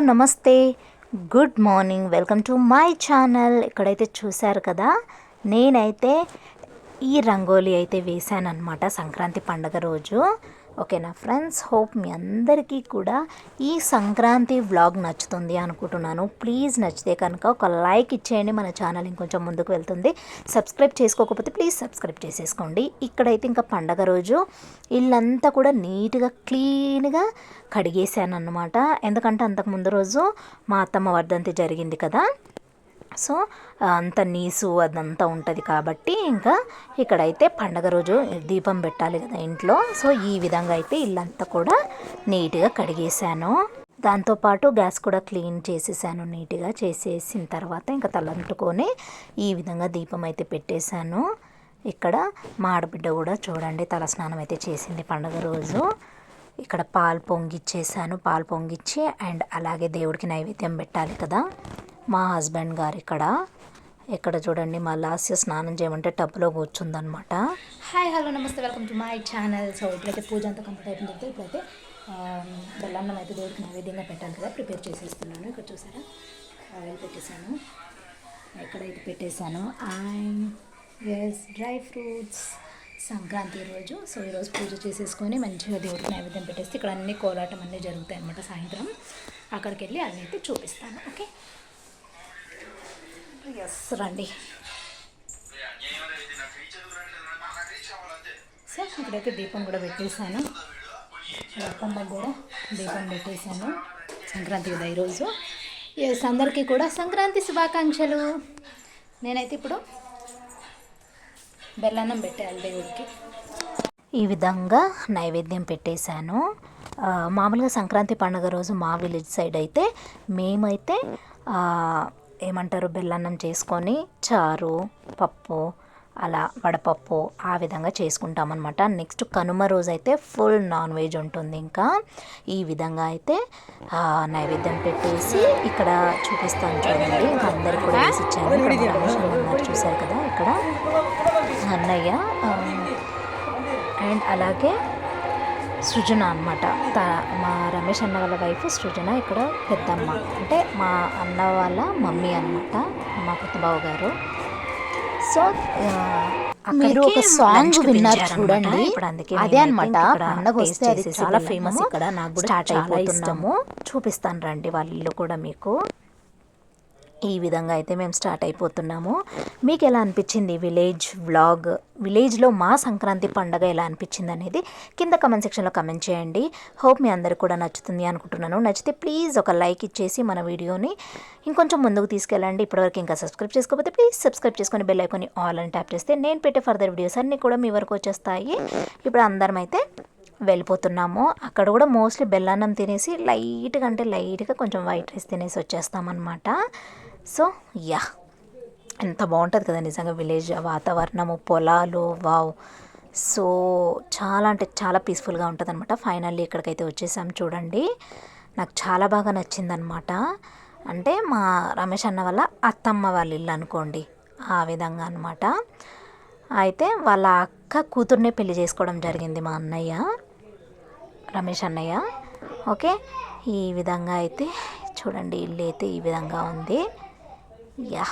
నమస్తే, good morning, welcome to my channel. ఇక్కడైతే చూశారు కదా, నేనైతే ఈ రంగోలీ అయితే వేశాను అనమాట సంక్రాంతి పండగ రోజు. ఓకేనా ఫ్రెండ్స్, హోప్ మీ అందరికీ కూడా ఈ సంక్రాంతి వ్లాగ్ నచ్చుతుంది అనుకుంటున్నాను. ప్లీజ్ నచ్చితే కనుక ఒక లైక్ ఇచ్చేయండి, మన ఛానల్ ఇంకొంచెం ముందుకు వెళ్తుంది. సబ్స్క్రైబ్ చేసుకోకపోతే ప్లీజ్ సబ్స్క్రైబ్ చేసేసుకోండి. ఇక్కడైతే ఇంకా పండగ రోజు ఇల్లంతా కూడా నీట్గా క్లీన్గా కడిగేసాను అన్నమాట. ఎందుకంటే అంతకు ముందు రోజు మా అత్తమ్మ వర్ధంతి జరిగింది కదా, సో అంత నీసు అదంతా ఉంటుంది కాబట్టి ఇంకా ఇక్కడైతే పండగ రోజు దీపం పెట్టాలి కదా ఇంట్లో. సో ఈ విధంగా అయితే ఇల్లంతా కూడా నీట్గా కడిగేసాను. దాంతోపాటు గ్యాస్ కూడా క్లీన్ చేసేసాను. నీట్గా చేసేసిన తర్వాత ఇంకా తలంటుకొని ఈ విధంగా దీపం అయితే పెట్టేశాను. ఇక్కడ మా ఆడబిడ్డ కూడా చూడండి తలస్నానం అయితే చేసింది పండగ రోజు. ఇక్కడ పాలు పొంగిచ్చేసాను. పాలు పొంగిచ్చి అండ్ అలాగే దేవుడికి నైవేద్యం పెట్టాలి కదా. మా హస్బెండ్ గారు ఇక్కడ చూడండి మా లాస్య స్నానం చేయమంటే టబ్లో కూర్చుందనమాట. హాయ్ హలో నమస్తే, welcome to my channel. So ఇప్పుడైతే పూజ అంతా కంప్లీట్ అయిపోయిన తర్వాత ఇప్పుడైతే బెల్లన్నం అయితే దేవుడికి నైవేద్యంగా పెట్టాలి కదా, ప్రిపేర్ చేసేస్తున్నాను. ఇక్కడ చూసారా ఆయిల్ పెట్టేశాను, ఎక్కడైతే పెట్టేశాను అండ్ ఎస్ డ్రై ఫ్రూట్స్ సంక్రాంతి రోజు. సో ఈరోజు పూజ చేసేసుకొని మంచిగా దేవుడికి నైవేద్యం పెట్టేస్తే ఇక్కడ అన్ని కోలాటం అన్నీ జరుగుతాయి అన్నమాట. సాయంత్రం అక్కడికి వెళ్ళి అన్నీ అయితే చూపిస్తాను. ఓకే ఎస్ రండి. సో ఇక్కడైతే దీపం కూడా పెట్టేశాను, అత్తమ్మకు కూడా దీపం పెట్టేశాను. సంక్రాంతి కదా ఈరోజు. ఎస్ అందరికీ కూడా సంక్రాంతి శుభాకాంక్షలు. నేనైతే ఇప్పుడు బెల్లన్నం పెట్టాలి దేవుడికి. ఈ విధంగా నైవేద్యం పెట్టేశాను. మామూలుగా సంక్రాంతి పండుగ రోజు మా విలేజ్ సైడ్ అయితే మేమైతే ఏమంటారు బెల్లన్నం చేసుకొని చారు, పప్పు, అలా వడపప్పు ఆ విధంగా చేసుకుంటామన్నమాట. నెక్స్ట్ కనుమ రోజు అయితే ఫుల్ నాన్ వెజ్ ఉంటుంది. ఇంకా ఈ విధంగా అయితే నైవేద్యం పెట్టేసి ఇక్కడ చూపిస్తాను చూడండి. ఇంకా అందరికి కూడా వేసి ఇచ్చాను. ఇక్కడ చూశారు కదా, ఇక్కడ అన్నయ్య అండ్ అలాగే సృజన అనమాట. మా రమేష్ అన్న వాళ్ళ వైఫ్ సృజన ఇక్కడ పెద్దమ్మ, అంటే మా అన్న వాళ్ళ మమ్మీ అనమాట, మా కొత్తబావ గారు. సో మీరు ఒక సాంగ్ విన్నారు చూడండి, ఇప్పుడు అందుకే అదే అనమాట పండగ వస్తే అది చాలా ఫేమస్ ఇక్కడ. నాకు కూడా స్టార్ట్ అయిపోతున్నాము, చూపిస్తాను రండి వాళ్ళ ఇల్లు కూడా మీకు. ఈ విధంగా అయితే మేము స్టార్ట్ అయిపోతున్నాము. మీకు ఎలా అనిపించింది విలేజ్ వ్లాగ్, విలేజ్లో మా సంక్రాంతి పండగ ఎలా అనిపించింది అనేది కింద కమెంట్ సెక్షన్లో కమెంట్ చేయండి. హోప్ మీ అందరికి కూడా నచ్చుతుంది అనుకుంటున్నాను. నచ్చితే ప్లీజ్ ఒక లైక్ ఇచ్చేసి మన వీడియోని ఇంకొంచెం ముందుకు తీసుకెళ్ళండి. ఇప్పటివరకు ఇంకా సబ్స్క్రైబ్ చేసుకోకపోతే ప్లీజ్ సబ్స్క్రైబ్ చేసుకొని బెల్ ఐకాన్ని ఆల్ అని ట్యాప్ చేస్తే నేను పెట్టే ఫర్దర్ వీడియోస్ అన్నీ కూడా మీ వరకు వచ్చేస్తాయి. ఇప్పుడు అందరం అయితే వెళ్ళిపోతున్నాము. అక్కడ కూడా మోస్ట్లీ బెల్లన్నం తినేసి లైట్గా కొంచెం వైట్ రైస్ తినేసి వచ్చేస్తామన్నమాట. సో యా, ఎంత బాగుంటుంది కదా నిజంగా విలేజ్ వాతావరణము, పొలాలు, వావ్. సో చాలా అంటే చాలా పీస్ఫుల్గా ఉంటుంది అనమాట. ఫైనల్లీ ఇక్కడికైతే వచ్చేసాం చూడండి. నాకు చాలా బాగా నచ్చిందనమాట. అంటే మా రమేష్ అన్న వాళ్ళ అత్తమ్మ వాళ్ళ ఇల్లు అనుకోండి, ఆ విధంగా అనమాట. అయితే వాళ్ళ అక్క కూతుర్నే పెళ్లి చేసుకోవడం జరిగింది మా అన్నయ్య, రమేష్ అన్నయ్య. ఓకే, ఈ విధంగా అయితే చూడండి ఇల్లు అయితే ఈ విధంగా ఉంది. యా,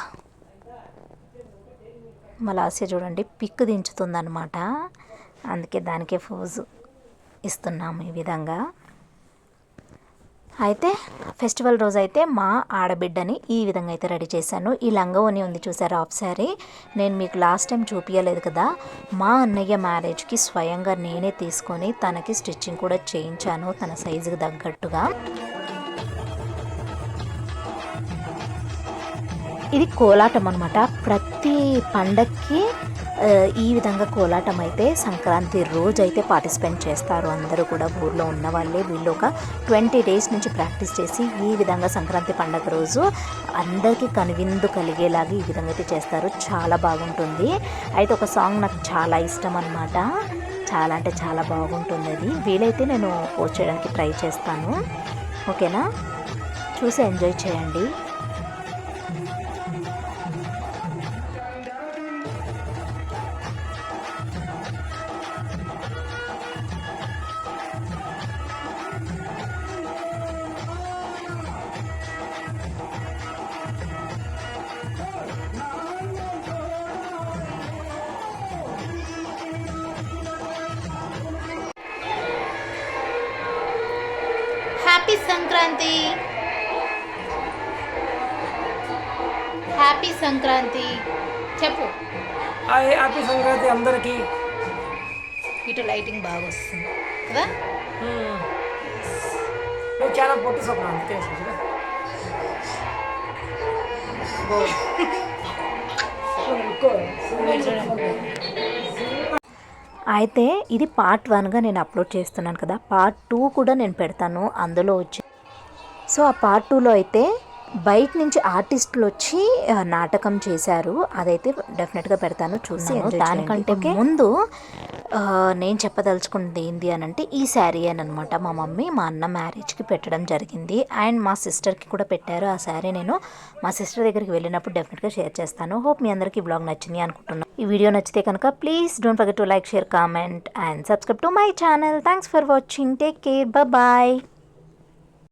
మలాస్య చూడండి పిక్ దించుతుందనమాట, అందుకే దానికే ఫోజు ఇస్తున్నాము ఈ విధంగా. అయితే ఫెస్టివల్ రోజు అయితే మా ఆడబిడ్డని ఈ విధంగా అయితే రెడీ చేశాను. ఈ లంగావోని ఉంది చూసారా హాఫ్ శారీ, నేను మీకు లాస్ట్ టైం చూపించలేదు కదా. మా అన్నయ్య మ్యారేజ్కి స్వయంగా నేనే తీసుకొని తనకి స్టిచ్చింగ్ కూడా చేయించాను తన సైజుకి తగ్గట్టుగా. ఇది కోలాటం అనమాట. ప్రతి పండక్కి ఈ విధంగా కోలాటం అయితే సంక్రాంతి రోజు అయితే పార్టిసిపేట్ చేస్తారు అందరూ కూడా. ఊర్లో ఉన్న వాళ్ళే వీళ్ళు ఒక 20 days నుంచి ప్రాక్టీస్ చేసి ఈ విధంగా సంక్రాంతి పండగ రోజు అందరికీ కనువిందు కలిగేలాగా ఈ విధంగా అయితే చేస్తారు. చాలా బాగుంటుంది. అయితే ఒక సాంగ్ నాకు చాలా ఇష్టం అనమాట, చాలా అంటే చాలా బాగుంటుంది అది. వీలైతే నేను పోస్ట్ చేయడానికి ట్రై చేస్తాను. ఓకేనా, చూసి ఎంజాయ్ చేయండి. సంక్రాంతి, హ్యాపీ సంక్రాంతి చెప్పు. హ్యాపీ సంక్రాంతి అందరికీ. ఇటు లైటింగ్ బాగా వస్తుంది కదా. నువ్వు చాలా పొట్టి స్వప్న అందుకే అయితే ఇది పార్ట్ 1గా నేను అప్లోడ్ చేస్తున్నాను కదా. పార్ట్ 2 కూడా నేను పెడతాను అందులో వచ్చి. సో ఆ పార్ట్ 2లో అయితే బయట నుంచి ఆర్టిస్టులు వచ్చి నాటకం చేశారు. అదైతే డెఫినెట్గా పెడతాను, చూసాను. దానికంటే ముందు నేను చెప్పదలుచుకున్నది ఏంటి అని అంటే ఈ శారీ అనమాట. మా మమ్మీ మా అన్న మ్యారేజ్కి పెట్టడం జరిగింది అండ్ మా సిస్టర్కి కూడా పెట్టారు. ఆ శారీ నేను మా సిస్టర్ దగ్గరికి వెళ్ళినప్పుడు డెఫినెట్గా షేర్ చేస్తాను. హోప్ మీ అందరికీ ఈ బ్లాగ్ నచ్చింది అనుకుంటున్నాను. ఈ వీడియో నచ్చితే కనుక please don't forget to like, share, comment and subscribe to my channel. Thanks for watching. Take care. Bye.